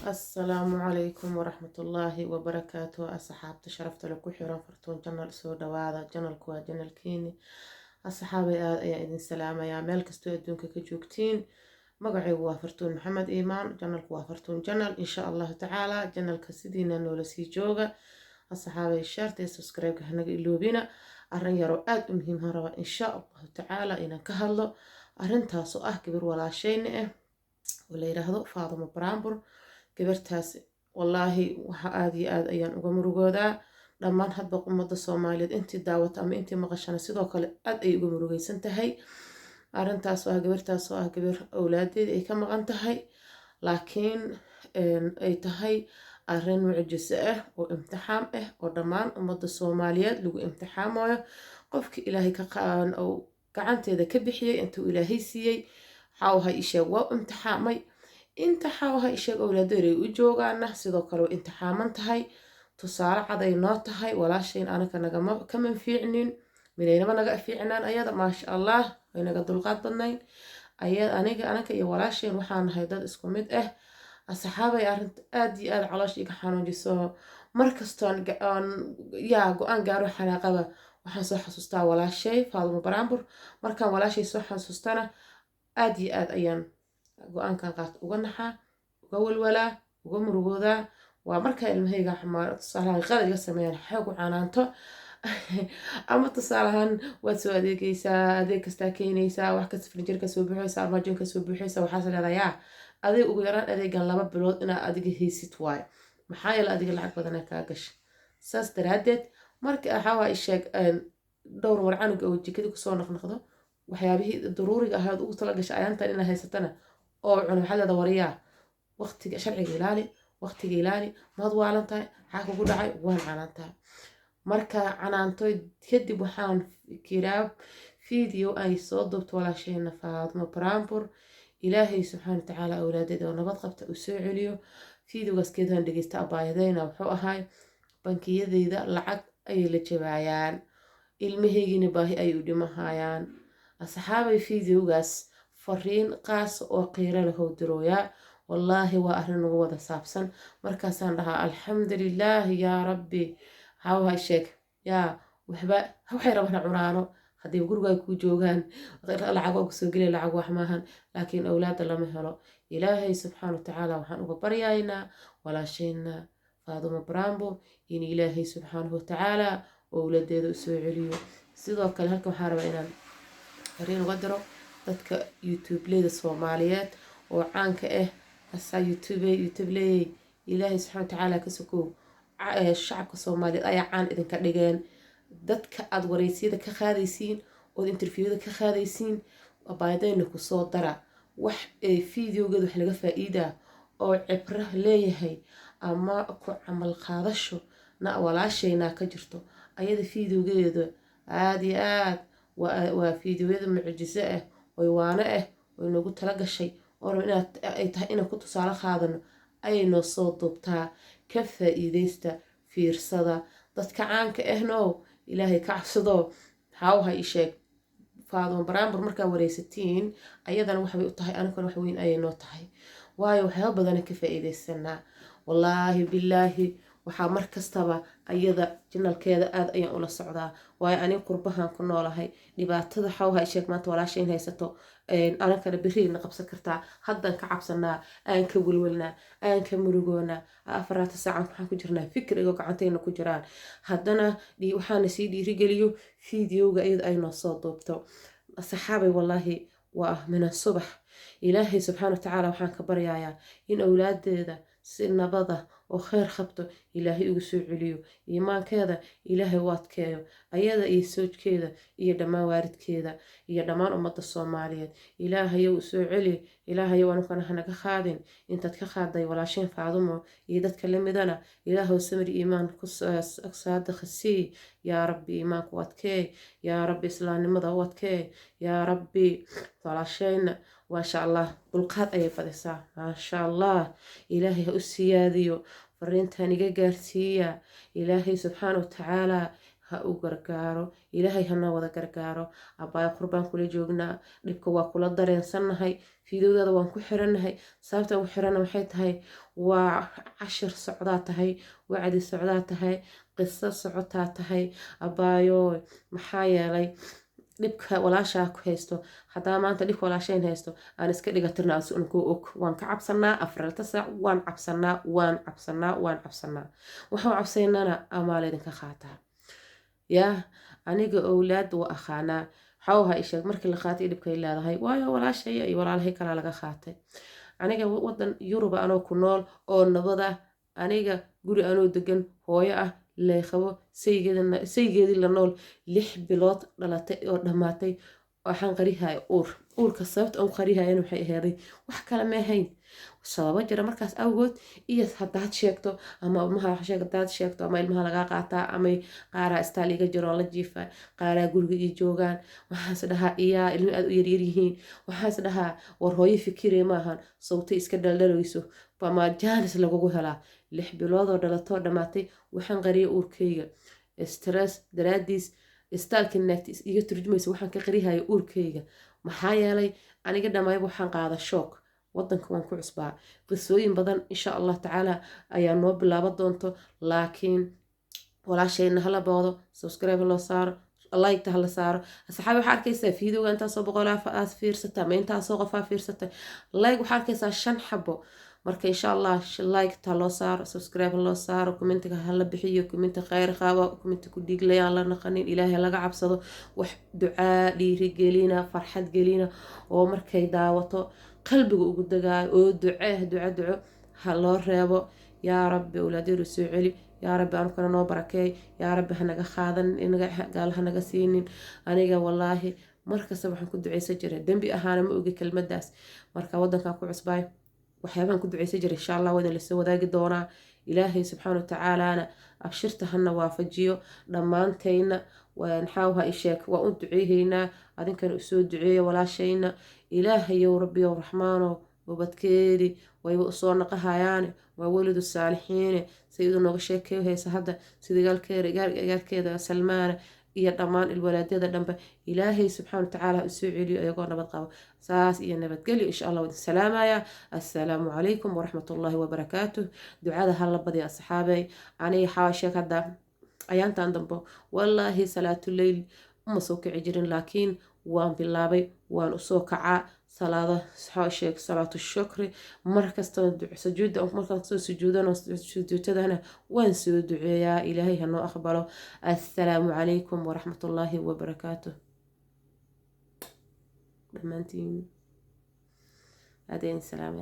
السلام عليكم ورحمة الله وبركاته. أصحاب تشرفت لكم حيران فرتون جنال سو دوادا جنال كوا جنال كيني أصحابي يا إذن سلامة يا ملك استوى الدنك كجوكتين مقعي وافرتون محمد إيمان جنال كوا فرتون جنال إن شاء الله تعالى جنال كسيدينا نولسي جوغا أصحابي الشارتي سبسكرايب كهنق إلوبينا أرن يرو آد مهم هروا إن شاء الله تعالى إنا كهلو أرن تاسو كبير ولا شيء ولا يرهدو فاطمة برامبر gabartaas wallaahi waxa aad iyo aad ayaan uga murugoodaa dhammaan hadba ummadda Soomaaliyeed intii daawata ama intii maqashana sidoo kale aad ay uga murugaysan tahay arrintaas oo ah gabar awlaadeed ay ka maqan tahay laakiin ay tahay arrin mucjiso ah oo imtixaan ah oo dhammaan ummadda Soomaaliyeed lagu imtixaamayo qofkii ilaahay ka qaadan oo gacanteeda ka bixiyay intuu ilaahay siiyay xawha isheeg waa imtixaamay inta xawaha isheeg awlaadeed ay u joogaana sidoo kale way imtixaaman tahay tusaale cad ay noo tahay walaashayn anaka nagama kama fiicnin midaynaba naga fiicnaan ayada maasha Allah way naga dulqaad badnayn anaka iyo walaashayn waxaan nahay dad isku mid ah asxaabay arrinta aad iyo aad caloosh iga xanuujiso markastoon go'aan gaaro xanaaqada waxaan soo xasuustaa walaashay Faadumo Baraambur markaan walaashay soo xasuustana aad iyo aad ayaan go'aankan qaat uga naxaa uga walwalaa uga murugoodaa waa marka ilmahayga xamaar tusaalahan qalad iga sameeyaan xoog u canaanto ama tusaalahan waad soo adeegaysaa adeeg kasta keenaysaa wax kasta furniture ka soo buuxaysaa armaajo ka soo buuxaysaa waxaas leedahay adeeg ugu yaraan adeegan 2 bilood inaad adiga haysid waay maxaa yeelay adiga lacag badan ka gashay saas daraadeed marka waxaa isheeg dhowr war canuga oo jikada ku soo noqnoqdo waxyaabihii daruuriga ahayd ugu tala gashay ayaantan inaad haysatana oo cun waxa la wariyaa waqtiga sharciga ilaali maad waalantahay xaq ugu dhacay waan canaantaa marka canaantoy kadib waxaan fikiraa video ay soo duubto walaashayna Faadumo Baraambur ilaahay subxaanahu wa ta'aala awlaadeeda oo nabad qabta u soo celiyo videogaas keedaan dhageysta abaayadayna wuxuu ahay bankiyadeyda lacag ay la jabaayaan ilmaheygina baahi ay u dhimahayaan asxaabay videogaas fariin qaas oo qiiro leh oo dirooya wallaahi waa arrin ugu wada saabsan markaasaan dhahaa alxamdulillaah yaa rabbi xawaha sheeg yaa waxay rabaan cunaano haddii guriga ku joogaan lacag oo soo galay lacag wax maahan laakiin awlaada lama helo ilaahay subxaanahu wa ta'aala waxaan uga baryaynaa walaashayna Faadumo Baraambur in ilaahay subxaanahu wa ta'aala awlaadeeda u soo celiyo sidoo kale halka waxaan rabaa inaan fariin uga diro dadka YouTube-leyda Soomaaliyeed oo caanka ah asa YouTube-ley ilaahay subxaanahu wa ta'aala ka sokow shacabka Soomaaliyeed ayaa caan idinka dhigeen dadka aad wareysiyada ka qaadaysiin oo interviewada ka qaadaysiin abaayadayna ku soo dara wax videogeeda wax laga faa'iidaa oo cibra leeyahay ama ku camal qaadasho na walaashayna ka jirto ayada videogeeda aad iyo aad waa videoyada mucjiso ah oo waana ah oo nagu tala gashay oo inaad ay tahay inaan ku tusaale qaadano ayay noo soo duubtaa ka faa'iideysta fiirsada dadka caanka ahno ilaahay ka cabsado xawaha isheeg Faadumo Baraambur markaa wareysatiin ayadana waxay u tahay anaguna wax weyn ayay noo tahay waayo waxyaabo badan ka faa'iideysanaa wallaahi billaahi waxaa markastaba ayada janalkeeda aad ayaan ula socdaa waayo aniga qurbahan ku noolahay dhibaatada xawaha isheeg maanta walaashayn haysato anakana biriina qabsan kartaa haddan ka cabsanaa aan ka walwalnaa aan ka murugoonaa 4 saacan waxaan ku jirnaa fikir igo gacantayna ku jiraan haddana waxaana sii dhiirigeliyo videoga iyada ay noo soo duubto asxaabay wallaahi waa min subax ilaahay subxaanahu wa ta'aala waxaan ka baryayaa in awlaadeeda si nabada oo khayr qabto ilaahay ugu soo celiyo iimaankeeda ilaahay waadkeeyo ayada iyo soojkeeda iyo dhammaan waalidkeeda iyo dhammaan ummadda Soomaaliyeed ilaahay uu soo celi ilaahay waanu naga qaadin intaad ka qaaday walaasheen Faadumo iyo dadka lamidana ilaahay samir iimaan ku saadaqsi yaa rabbi iimaanku waadkee yaa rabbi islaamnimada waadkee yaa rabbi walaashayna ما شاء الله بالقات أي فدسا ما شاء الله إلهي أسياديو فرنتاني جارسية إلهي سبحانه وتعالى ha u gargaaro ilaahay hana wada gargaaro abbaay qurbaan kula joognaa dhibka waa kula dareensannahay fiidowdada waan ku xirannahay sababta ugu xirana waxay tahay waa cashir socdaa tahay wacdi socdaa tahay qiso socotaa tahay abbaayo maxaa yeelay dhibka walaashaa ku haysto hadaa maanta dhibka walaashayn haysto aan iska dhigatirna asunku og waan ka cabsanaa afarta saac waan cabsanaa waxaan cabsaynana amaal idinka qaataa yaa aniga owlaad waa aqaanaa xawha isheeg markii la qaatay dhibkay leedahay waayo walaashaya iyo walaalahay kala laga qaatay aniga wadan Yurub anoo ku nool oo nabada aniga guri anoo degan hooyo ah leeqabo saygeedii la nool 6 bilood dhalatay oo dhamaatay waxaan qarihay uurka sababta aan qarihayna waxay ahayd wax kale ma ahayn sababa jira markaas awgood iyo hadaad sheegto ama ilmaha sheegto ama ilmaha laga qaataa ama qaara istaaliga jiro la jiifa qaara guriga joogaan waxaas dhahaa ilmo aad u yar yihiin waxaas dhahaa war hooyo fikirey maahan sawtay iska dhaldhaleyso bama jaanis lagu helaa 6 bilood oo dhalato dhamaatay waxaan qariyay uurkeyga stress daraadiis istaalkii naagtiis iga turjumaysa waxaan ka qarihay uurkeyga maxaa yeelay aniga dhamayb waxaan qaada shock wadanka waan ku cusbaa qisooyin badan insha Allah tacaala ayaa noo bilaaban doonto laakiin walaashayna hala boodo subscribe loo saaro like hala saaro asxaabi waxa arkaysaa fiidowga inta soo boqolaa aad fiirsata ma inta soo qofa fiirsata like waxa arkaysaa 5 xabo marka insha Allah like ta loo saaro subscribe loo saaro commentiga hala bixiyo comment khayr qaba comment ku dhiglayaan la naqanin ilaahay laga cabsado wax ducaa dhiiri gelina farxad gelina oo markay daawato qalbiga ugu dagaayo oo duco ha loo reebo yaa rabbi awlaadiru soo celi yaa rabbi aan kana noo barakeey yaa rabbi hanaga qaadan inaga gaalaha naga siinin aniga wallaahi markasta waxaan ku duceysan jiray dambi ahaana ma ogi kelmadaas marka wadanka ku cusbay waxyaabahan ku duceysan jiray insha Allah wada la soo wadaagi doonaa ilaahay subxaanahu wa ta'aala abshirta hana waafajiyo dhamaantayna waan xawha isheek waa u duceeynaa adinkana u soo duceeyo walaashayna ilaahay yow rabbi yow raxmaano wabadkeedi way soo naqahayaan waa walidu saalixiin sayid nooga sheekay haysa hadda sida gaalkeeda Salmaan iyo dhamaan ilwalaadada dhanba ilaahay subxaanahu wa ta'aala u soo celiyo ayagoo nabad qabo saas iyo nabadgelyo insha Allah wada salaamaya assalaamu calaykum waraxmatullaahi wabarakaatuh ducada hala badiyo asxaabay aniga xawaasheek hadda ayaantan dambo wallaahi salaatul layl uma soo kici jirin laakiin waan bilaabay waan u soo kacaa salaada xawaasheek salaatu shukri markasta sujuuda markaan soo sujuudano sujuudadana waan soo duceeyaa ilaahay ha noo aqbalo assalaamu calaykum waraxmatullaahi wabarakaatuh dhamaantiin adeyn salaam